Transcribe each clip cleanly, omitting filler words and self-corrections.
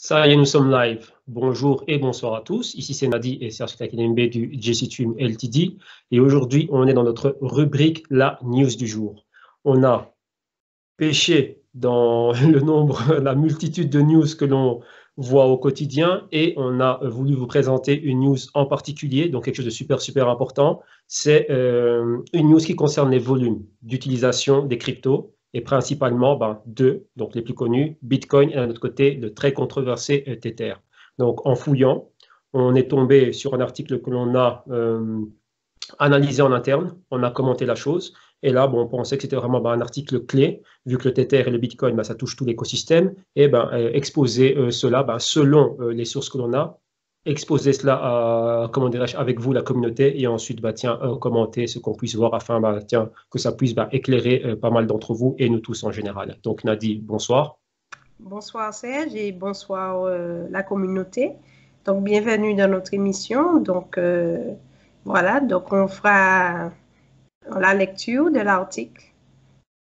Ça y est, nous sommes live. Bonjour et bonsoir à tous. Ici, c'est Nadi et Serge Academy B du JCTUM LTD. Et aujourd'hui, on est dans notre rubrique La News du jour. On a pêché dans le nombre, la multitude de news que l'on voit au quotidien et on a voulu vous présenter une news en particulier, donc quelque chose de super important. C'est une news qui concerne les volumes d'utilisation des cryptos et principalement deux, donc les plus connus, Bitcoin et d'un autre côté le très controversé Tether. Donc en fouillant, on est tombé sur un article que l'on a analysé en interne, on a commenté la chose, et là, on pensait que c'était vraiment un article clé, vu que le Tether et le Bitcoin, ça touche tout l'écosystème, et exposer cela selon les sources que l'on a, exposer cela à, comment dirais-je, avec vous, la communauté, et ensuite, commenter ce qu'on puisse voir afin que ça puisse éclairer pas mal d'entre vous et nous tous en général. Donc, Nadi, bonsoir. Bonsoir Serge et bonsoir la communauté. Donc, bienvenue dans notre émission. Donc, voilà, donc on fera la lecture de l'article.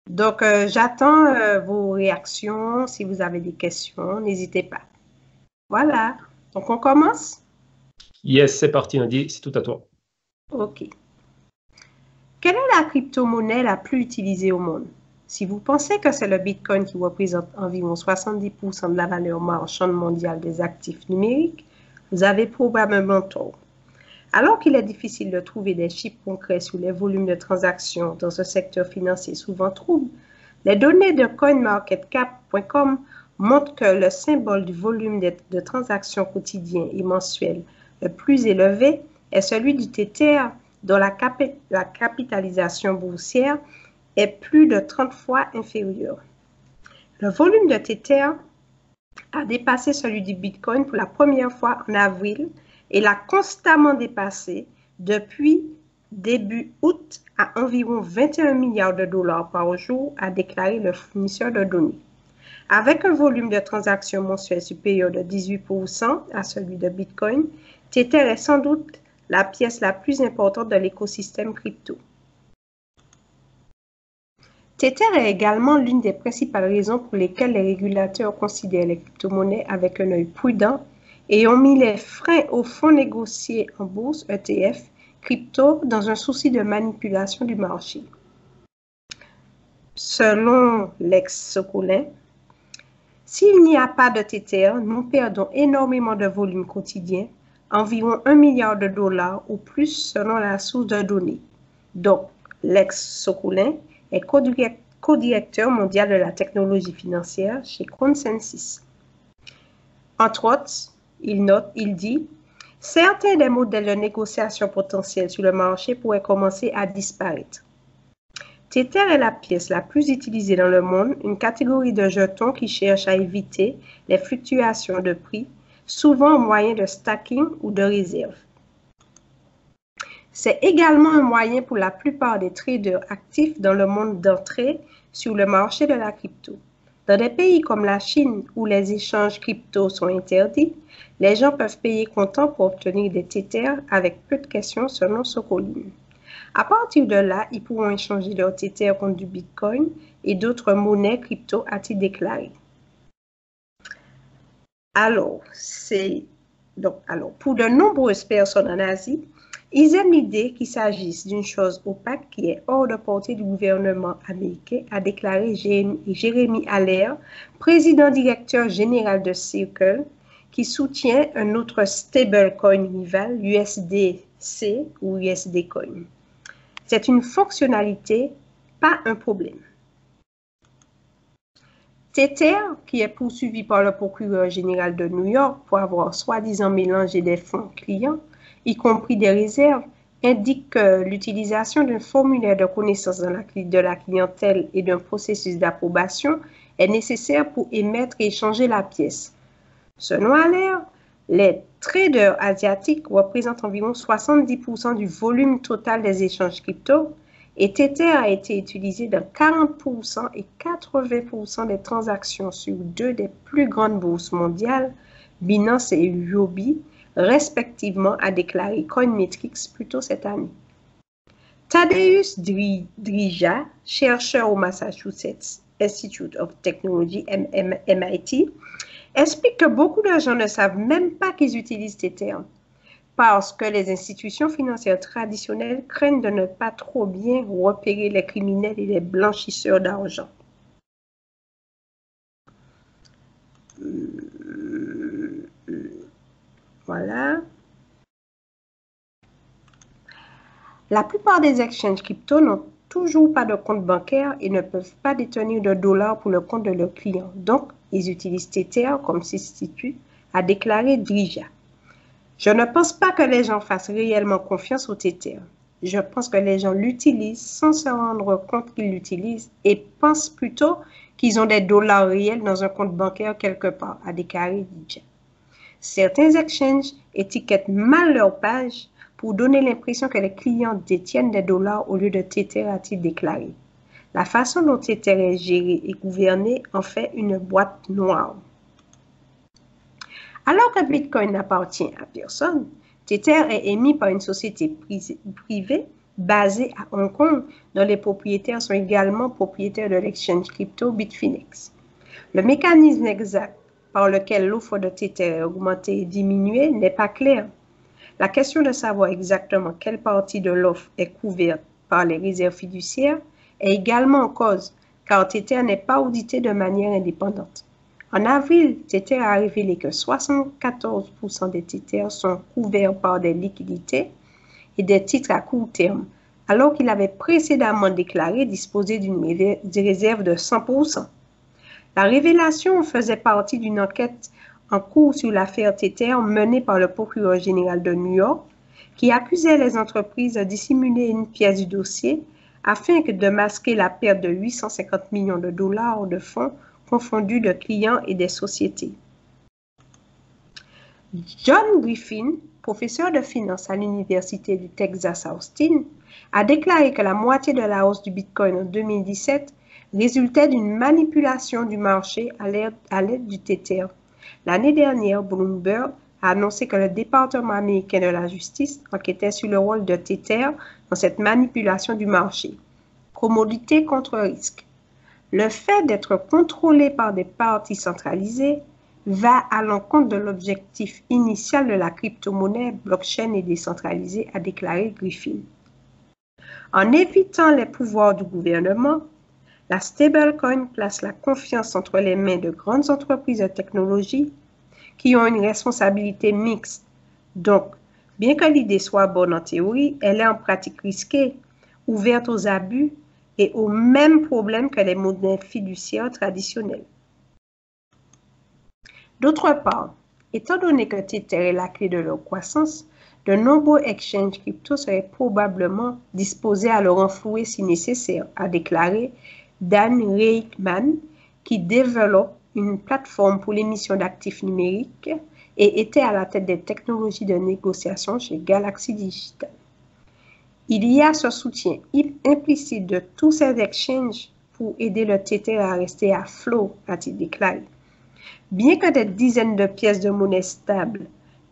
Donc, j'attends vos réactions. Si vous avez des questions, n'hésitez pas. Voilà, donc on commence? Yes, c'est parti Nadi, c'est tout à toi. Ok. Quelle est la crypto-monnaie la plus utilisée au monde? Si vous pensez que c'est le Bitcoin qui représente environ 70% de la valeur marchande mondiale des actifs numériques, vous avez probablement tort. Alors qu'il est difficile de trouver des chiffres concrets sur les volumes de transactions dans ce secteur financier souvent trouble, les données de CoinMarketCap.com montrent que le symbole du volume de transactions quotidiens et mensuels le plus élevé est celui du Tether, dont la capitalisation boursière est plus de 30 fois inférieure. Le volume de Tether a dépassé celui du Bitcoin pour la première fois en avril et l'a constamment dépassé depuis début août à environ 21 milliards de dollars par jour, a déclaré le fournisseur de données. Avec un volume de transactions mensuelles supérieur de 18% à celui de Bitcoin, Tether est sans doute la pièce la plus importante de l'écosystème crypto. Tether est également l'une des principales raisons pour lesquelles les régulateurs considèrent les crypto-monnaies avec un œil prudent et ont mis les freins aux fonds négociés en bourse ETF crypto dans un souci de manipulation du marché. Selon l'ex-Sokolin, s'il n'y a pas de Tether, nous perdons énormément de volume quotidien, environ 1 milliard de dollars ou plus selon la source de données. Donc, l'ex-Sokolin est co-directeur mondial de la technologie financière chez Consensus. Entre autres, il dit « Certains des modèles de négociation potentiels sur le marché pourraient commencer à disparaître. Tether est la pièce la plus utilisée dans le monde, une catégorie de jetons qui cherche à éviter les fluctuations de prix, souvent au moyen de stacking ou de réserve. C'est également un moyen pour la plupart des traders actifs dans le monde d'entrer sur le marché de la crypto. Dans des pays comme la Chine où les échanges crypto sont interdits, les gens peuvent payer comptant pour obtenir des Tether avec peu de questions selon Sokolin. À partir de là, ils pourront échanger leur Tether contre du Bitcoin et d'autres monnaies crypto, a-t-il déclaré. Alors, pour de nombreuses personnes en Asie, ils aiment l'idée qu'il s'agisse d'une chose opaque qui est hors de portée du gouvernement américain, a déclaré Jeremy Aller, président directeur général de Circle, qui soutient un autre stablecoin rival, USDC ou USD Coin. C'est une fonctionnalité, pas un problème. Tether, qui est poursuivi par le procureur général de New York pour avoir soi-disant mélangé des fonds clients, y compris des réserves, indique que l'utilisation d'un formulaire de connaissance de la clientèle et d'un processus d'approbation est nécessaire pour émettre et échanger la pièce. Selon Aller, les traders asiatiques représentent environ 70% du volume total des échanges crypto et Tether a été utilisé dans 40% et 80% des transactions sur deux des plus grandes bourses mondiales, Binance et Huobi, respectivement, a déclaré Coinmetrics plus tôt cette année. Tadeusz Drija, chercheur au Massachusetts Institute of Technology, MIT, explique que beaucoup de gens ne savent même pas qu'ils utilisent Tether parce que les institutions financières traditionnelles craignent de ne pas trop bien repérer les criminels et les blanchisseurs d'argent. Voilà. La plupart des exchanges crypto n'ont toujours pas de compte bancaire et ne peuvent pas détenir de dollars pour le compte de leurs clients. Donc, ils utilisent Tether comme substitut, a déclaré Drija. Je ne pense pas que les gens fassent réellement confiance au Tether. Je pense que les gens l'utilisent sans se rendre compte qu'ils l'utilisent et pensent plutôt qu'ils ont des dollars réels dans un compte bancaire quelque part, a déclaré Drija. Certains exchanges étiquettent mal leur page pour donner l'impression que les clients détiennent des dollars au lieu de Tether, a-t-il déclaré. La façon dont Tether est géré et gouverné en fait une boîte noire. Alors que Bitcoin n'appartient à personne, Tether est émis par une société privée basée à Hong Kong, dont les propriétaires sont également propriétaires de l'exchange crypto Bitfinex. Le mécanisme exact par lequel l'offre de Tether est augmentée et diminuée n'est pas clair. La question de savoir exactement quelle partie de l'offre est couverte par les réserves fiduciaires est également en cause, car Tether n'est pas audité de manière indépendante. En avril, Tether a révélé que 74% des Tether sont couverts par des liquidités et des titres à court terme, alors qu'il avait précédemment déclaré disposer d'une réserve de 100%. La révélation faisait partie d'une enquête en cours sur l'affaire Tether menée par le procureur général de New York, qui accusait les entreprises de dissimuler une pièce du dossier afin de masquer la perte de 850 millions de dollars de fonds confondus de clients et des sociétés. John Griffin, professeur de finance à l'Université du Texas à Austin, a déclaré que la moitié de la hausse du Bitcoin en 2017 résultait d'une manipulation du marché à l'aide du Tether. L'année dernière, Bloomberg a annoncé que le département américain de la justice enquêtait sur le rôle de Tether dans cette manipulation du marché. Commodité contre risque. Le fait d'être contrôlé par des parties centralisées va à l'encontre de l'objectif initial de la crypto-monnaie blockchain et décentralisée, a déclaré Griffin. En évitant les pouvoirs du gouvernement, la stablecoin place la confiance entre les mains de grandes entreprises de technologie qui ont une responsabilité mixte. Donc, bien que l'idée soit bonne en théorie, elle est en pratique risquée, ouverte aux abus et aux mêmes problèmes que les monnaies fiduciaires traditionnelles. D'autre part, étant donné que Tether est la clé de leur croissance, de nombreux exchanges crypto seraient probablement disposés à le renflouer si nécessaire, a déclaré Dan Reichman, qui développe une plateforme pour l'émission d'actifs numériques et était à la tête des technologies de négociation chez Galaxy Digital. Il y a ce soutien implicite de tous ces exchanges pour aider le Tether à rester à flot, a-t-il déclaré. Bien que des dizaines de pièces de monnaie stables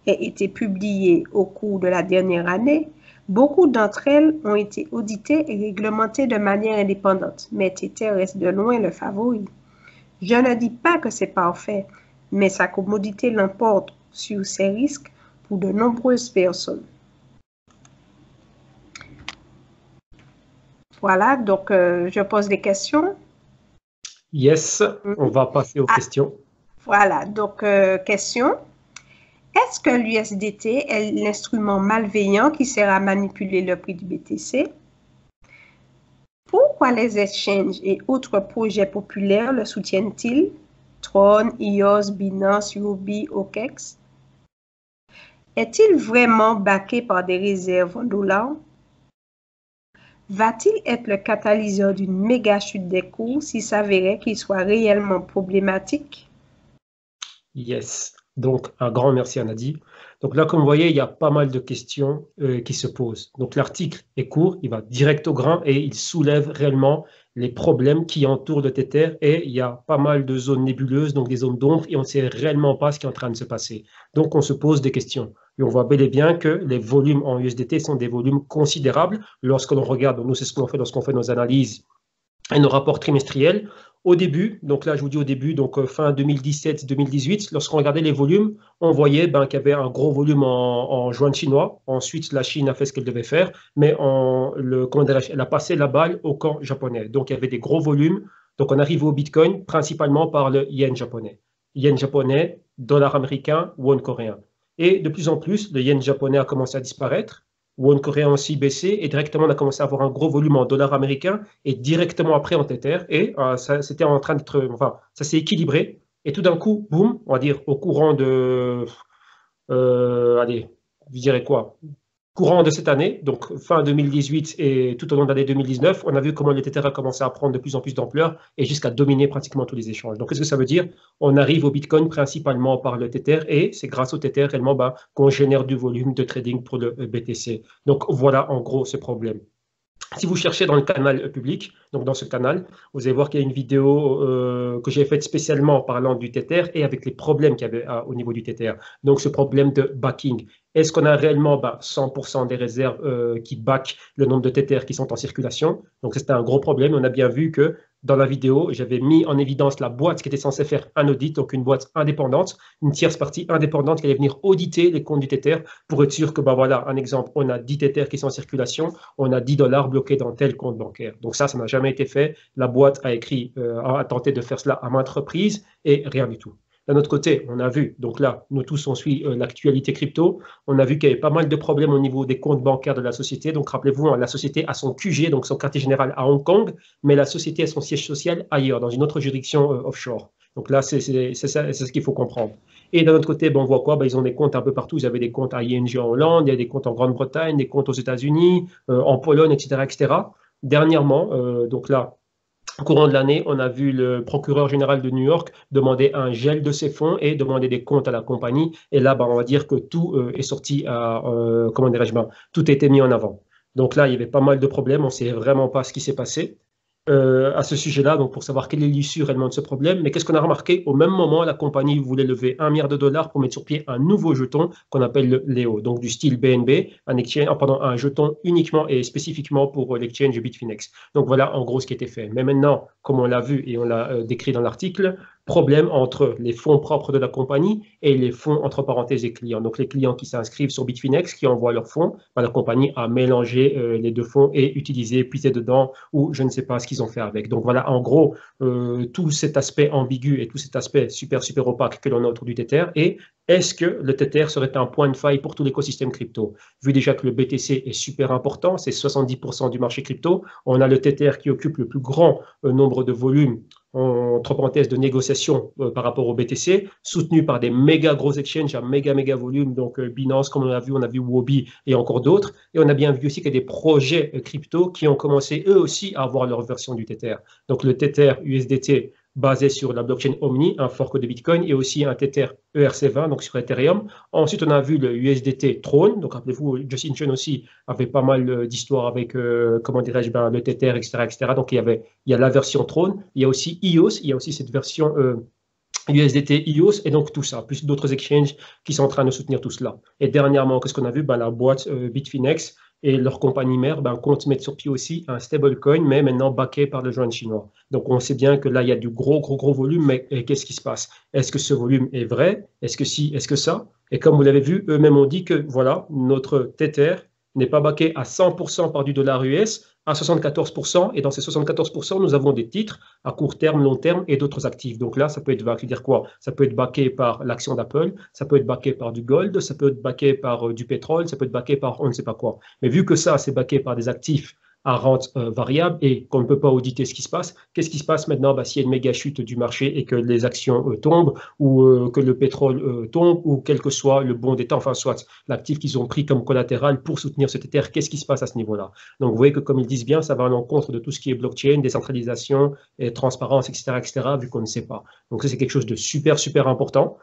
aient été publiées au cours de la dernière année, beaucoup d'entre elles ont été auditées et réglementées de manière indépendante, mais Tether reste de loin le favori. Je ne dis pas que c'est parfait, mais sa commodité l'emporte sur ses risques pour de nombreuses personnes. Voilà, donc je pose des questions. Yes, on va passer aux questions. Voilà, donc question. Est-ce que l'USDT est l'instrument malveillant qui sert à manipuler le prix du BTC? Pourquoi les exchanges et autres projets populaires le soutiennent-ils? Tron, EOS, Binance, Huobi, OKEx? Est-il vraiment backé par des réserves en dollars? Va-t-il être le catalyseur d'une méga chute des cours s'il s'avérait qu'il soit réellement problématique? Yes. Donc, un grand merci à Nadi. Donc là, comme vous voyez, il y a pas mal de questions qui se posent. Donc, l'article est court, il va direct au grain et il soulève réellement les problèmes qui entourent le Tether. Et il y a pas mal de zones nébuleuses, donc des zones d'ombre, et on ne sait réellement pas ce qui est en train de se passer. Donc, on se pose des questions. Et on voit bel et bien que les volumes en USDT sont des volumes considérables lorsque l'on regarde. Nous, c'est ce qu'on fait lorsqu'on fait nos analyses et nos rapports trimestriels. Au début, donc là je vous dis au début, donc fin 2017-2018, lorsqu'on regardait les volumes, on voyait qu'il y avait un gros volume en yuan chinois. Ensuite, la Chine a fait ce qu'elle devait faire, mais elle a passé la balle au camp japonais. Donc il y avait des gros volumes. Donc on arrive au Bitcoin principalement par le yen japonais. Yen japonais, dollar américain, won coréen. Et de plus en plus, le yen japonais a commencé à disparaître. Won coréen aussi baissé et directement on a commencé à avoir un gros volume en dollars américains et directement après en Tether et c'était en train d'être, enfin ça s'est équilibré et tout d'un coup, boum, on va dire au courant de, allez, je dirais quoi, courant de cette année, donc fin 2018 et tout au long de l'année 2019, on a vu comment le Tether a commencé à prendre de plus en plus d'ampleur et jusqu'à dominer pratiquement tous les échanges. Donc, qu'est-ce que ça veut dire? On arrive au Bitcoin principalement par le Tether et c'est grâce au Tether réellement qu'on génère du volume de trading pour le BTC. Donc, voilà en gros ce problème. Si vous cherchez dans le canal public, donc dans ce canal, vous allez voir qu'il y a une vidéo que j'ai faite spécialement parlant du Tether et avec les problèmes qu'il y avait au niveau du Tether. Donc ce problème de backing. Est-ce qu'on a réellement 100% des réserves qui backent le nombre de Tether qui sont en circulation? Donc c'était un gros problème. On a bien vu que dans la vidéo, j'avais mis en évidence la boîte qui était censée faire un audit, donc une boîte indépendante, une tierce partie indépendante qui allait venir auditer les comptes du Tether pour être sûr que, voilà, un exemple, on a 10 Tether qui sont en circulation, on a $10 bloqués dans tel compte bancaire. Donc ça n'a jamais été fait. La boîte a tenté de faire cela à maintes reprises et rien du tout. D'un autre côté, on a vu, donc là, nous tous, on suit l'actualité crypto, on a vu qu'il y avait pas mal de problèmes au niveau des comptes bancaires de la société. Donc, rappelez-vous, la société a son QG, donc son quartier général à Hong Kong, mais la société a son siège social ailleurs, dans une autre juridiction offshore. Donc là, c'est ce qu'il faut comprendre. Et d'un autre côté, on voit quoi? Ils ont des comptes un peu partout. Ils avaient des comptes à ING en Hollande, il y a des comptes en Grande-Bretagne, des comptes aux États-Unis, en Pologne, etc., etc. Dernièrement, donc là, au courant de l'année, on a vu le procureur général de New York demander un gel de ses fonds et demander des comptes à la compagnie. Et là, on va dire que tout est sorti à, comment dirais-je, tout a été mis en avant. Donc là, il y avait pas mal de problèmes. On ne sait vraiment pas ce qui s'est passé à ce sujet-là, donc pour savoir quelle est l'issue réellement de ce problème. Mais qu'est-ce qu'on a remarqué? Au même moment, la compagnie voulait lever $1 milliard pour mettre sur pied un nouveau jeton qu'on appelle le Léo, donc du style BNB, un jeton uniquement et spécifiquement pour l'exchange Bitfinex. Donc voilà en gros ce qui était fait. Mais maintenant, comme on l'a vu et on l'a décrit dans l'article, problème entre les fonds propres de la compagnie et les fonds entre parenthèses des clients. Donc les clients qui s'inscrivent sur Bitfinex, qui envoient leurs fonds, la compagnie a mélangé les deux fonds et utilisé, puisé dedans, ou je ne sais pas ce qu'ils ont fait avec. Donc voilà, en gros, tout cet aspect ambigu et tout cet aspect super opaque que l'on a autour du Tether. Et est-ce que le Tether serait un point de faille pour tout l'écosystème crypto? Vu déjà que le BTC est super important, c'est 70% du marché crypto. On a le Tether qui occupe le plus grand nombre de volumes entre parenthèses, de négociation par rapport au BTC, soutenu par des méga gros exchanges à méga volume, donc Binance, comme on a vu Huobi et encore d'autres. Et on a bien vu aussi qu'il y a des projets crypto qui ont commencé eux aussi à avoir leur version du Tether. Donc le Tether USDT basé sur la blockchain Omni, un fork de Bitcoin, et aussi un Tether ERC20, donc sur Ethereum. Ensuite, on a vu le USDT Throne. Donc, rappelez-vous, Justin Chen aussi avait pas mal d'histoires avec, comment dirais-je, le Tether, etc., etc. Donc, il y a la version Throne. Il y a aussi EOS. Il y a aussi cette version USDT, EOS, et donc tout ça, plus d'autres exchanges qui sont en train de soutenir tout cela. Et dernièrement, qu'est-ce qu'on a vu? La boîte Bitfinex et leur compagnie mère comptent mettre sur pied aussi un stablecoin, mais maintenant backé par le yuan chinois. Donc on sait bien que là, il y a du gros volume, mais qu'est-ce qui se passe? Est-ce que ce volume est vrai? Est-ce que si? Est-ce que ça? Et comme vous l'avez vu, eux-mêmes ont dit que voilà, notre Tether n'est pas backé à 100% par du dollar US, à 74%, et dans ces 74%, nous avons des titres à court terme, long terme et d'autres actifs. Donc là, ça peut être dire quoi? Ça peut être backé par l'action d'Apple, ça peut être backé par du gold, ça peut être backé par du pétrole, ça peut être backé par on ne sait pas quoi. Mais vu que ça, c'est backé par des actifs à rente variable et qu'on ne peut pas auditer ce qui se passe, qu'est-ce qui se passe maintenant s'il y a une méga chute du marché et que les actions tombent ou que le pétrole tombe ou quel que soit le bon des temps, enfin soit l'actif qu'ils ont pris comme collatéral pour soutenir cet Ether, qu'est-ce qui se passe à ce niveau-là? Donc vous voyez que comme ils disent bien, ça va à l'encontre de tout ce qui est blockchain, décentralisation, et transparence, etc., vu qu'on ne sait pas. Donc ça c'est quelque chose de super important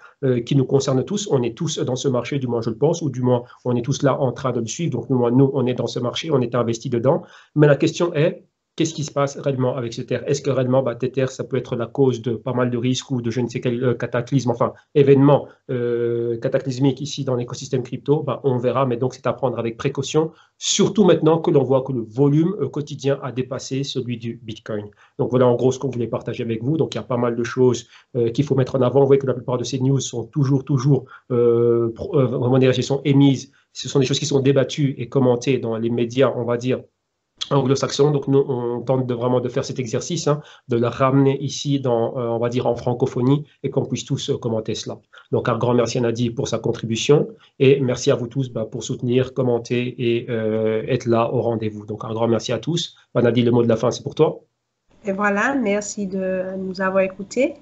qui nous concerne tous. On est tous dans ce marché, du moins je le pense, ou du moins on est tous là en train de le suivre. Donc nous, on est dans ce marché, on est investi dedans. Mais la question est, qu'est-ce qui se passe réellement avec ce Tether? Est-ce que réellement, Tether, ça peut être la cause de pas mal de risques ou de je ne sais quel cataclysme, enfin, événement cataclysmique ici dans l'écosystème crypto? On verra, mais donc c'est à prendre avec précaution, surtout maintenant que l'on voit que le volume quotidien a dépassé celui du Bitcoin. Donc voilà en gros ce qu'on voulait partager avec vous. Donc il y a pas mal de choses qu'il faut mettre en avant. Vous voyez que la plupart de ces news sont toujours sont émises. Ce sont des choses qui sont débattues et commentées dans les médias, on va dire, anglo-saxons. Donc nous, on tente vraiment de faire cet exercice, de la ramener ici dans, on va dire, en francophonie et qu'on puisse tous commenter cela. Donc un grand merci à Nadi pour sa contribution et merci à vous tous pour soutenir, commenter et être là au rendez-vous. Donc un grand merci à tous. Nadi, le mot de la fin, c'est pour toi. Et voilà, merci de nous avoir écoutés.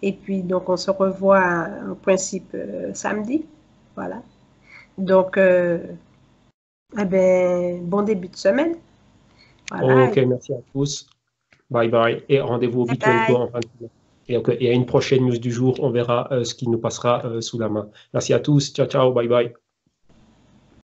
Et puis, donc, on se revoit en principe samedi. Voilà. Donc, bon début de semaine. Voilà. Ok, merci à tous. Bye bye. Et rendez-vous au Bitcoin Co en fin de semaine. Et à une prochaine news du jour, on verra ce qui nous passera sous la main. Merci à tous. Ciao, ciao. Bye bye.